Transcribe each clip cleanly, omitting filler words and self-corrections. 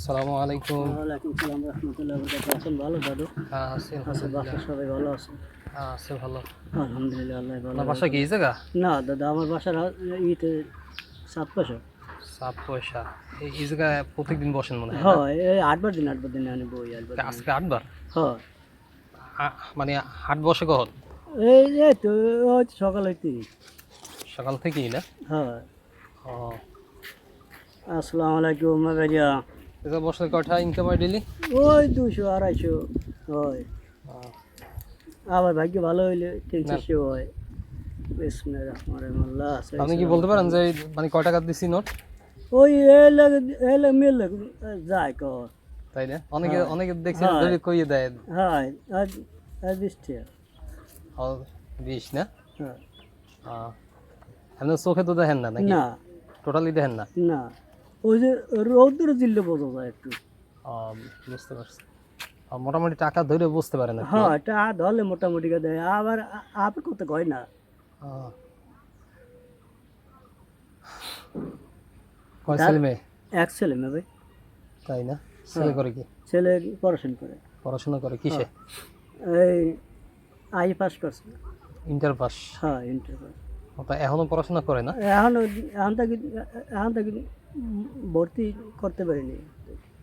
আসসালামু আলাইকুম। ওয়ালাইকুম সালাম রহমতুল্লাহ বরকাতুহু। আছেন ভালো দাদু? হ্যাঁ, আছি আছে, আলহামদুলিল্লাহ। বাসার সবাই ভালো আছে? হ্যাঁ, আছে ভালো। আলহামদুলিল্লাহ, আল্লাহ ভালো আপনার বাসা কি রাখে। এই জায়গা? না দাদা, আমার বাসার ইতে ৭ পাশে। সাত পয়সা। এই জায়গায় প্রত্যেকদিন বসেন মনে হয় না? হয় এই ৮ বার দিন আনি বই ৮ বার দিন। আজকে ৮ বার? হয় মানে হাট বসে কখন? এই তো ওই তো সকাল হইতেই। সকাল থেকেই না? হয়। ও, আসসালামু আলাইকুম ভাইয়া। এটা বসলে কয়টা ইনকাম হয় ডেইলি? ওই ২০০ ২৫০ হয়। আবার ভাগ্য ভালো হইলে ৩০০ হয়। বিসমিল্লাহির রহমানির রহিম। আল্লাহ আপনি কি বলতে পারেন যে মানে কয় টাকা দিছি নোট? ওই এলে মিলে যায় কর। তাই না? অনেকে হ্যাঁ। অনেকে দেখছেন হ্যাঁ। ধরে কইয়ে দেয়। হয় আজ আজ ২০ টাকা। ও, 20 না? হ্যাঁ। আপনি চোখে তো দেখেন না নাকি? না টোটালি দেখেন না? না, ওই যে রৌদ্র দিলে বোঝা যায় একটু। ও, বুঝতে পারছি। মোটামুটি টাকা ধরে বুঝতে পারেন আপনি? হ্যাঁ, এটা ধরলে মোটামুটি দেয়, আবার আবার কত কয় না। ও। কয় ছেলে মেয়ে? এক ছেলে মেয়ে ভাই। তাই না? ছেলে করে কি? ছেলে পড়াশোনা করে। পড়াশোনা করে কিসে? এই আই পাস করছে। Inter pass? হ্যাঁ, ইন্টার পাস। তা এখনো পড়াশোনা করে না? এখন থেকে ভর্তি করতে পারিনি।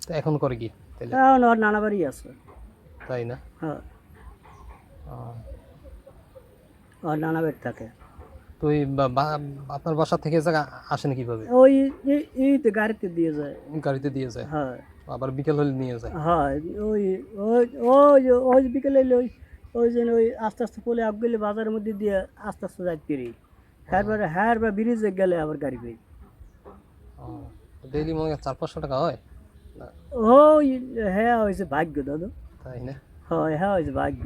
তা এখন করে কি তাহলে? এখন ওর নানা বাড়ি আছে। তাই না? হ্যাঁ, ও। ওর নানা বাড়ি থাকে। তো এই আপনার বাসা থেকে এই জায়গা আসেন কিভাবে? ওই এই তো গাড়িতে দিয়ে যায়। গাড়িতে দিয়ে যায়? হ্যাঁ আবার বিকেল হলে নিয়ে যায়? হয় ওই ওই ওই ওই বিকেলে ওই ওই যে ওই আস্তে আস্তে পলে আপ গেলে বাজারের মধ্যে দিয়ে আস্তে আস্তে যাইতে পারি। হ্যাঁ বা ব্রিজে গেলে আবার গাড়ি পাই। ডেইলি মনে হয় 400-500 টাকা হয় না? ওই হ্যাঁ হয়েছে ভাগ্য দাদু। তাই না? হয় হ্যাঁ হয়েছে ভাগ্য।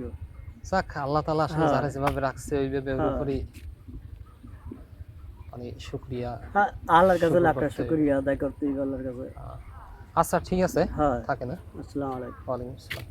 যাক, আল্লাহ তাআলা আসলে হ্যাঁ। যারা যেভাবে রাখছে ওইভাবে ওর হ্যাঁ। উপরই মানে শুকরিয়া আল্লাহর কাছে শুকর লাখ করতে। শুকরিয়া আদায় করতে হবে আল্লাহর কাছে। আচ্ছা, ঠিক আছে, হ্যাঁ। থাকে না? আসসালামু আলাইকুম। ওয়ালাইকুম আসসালাম।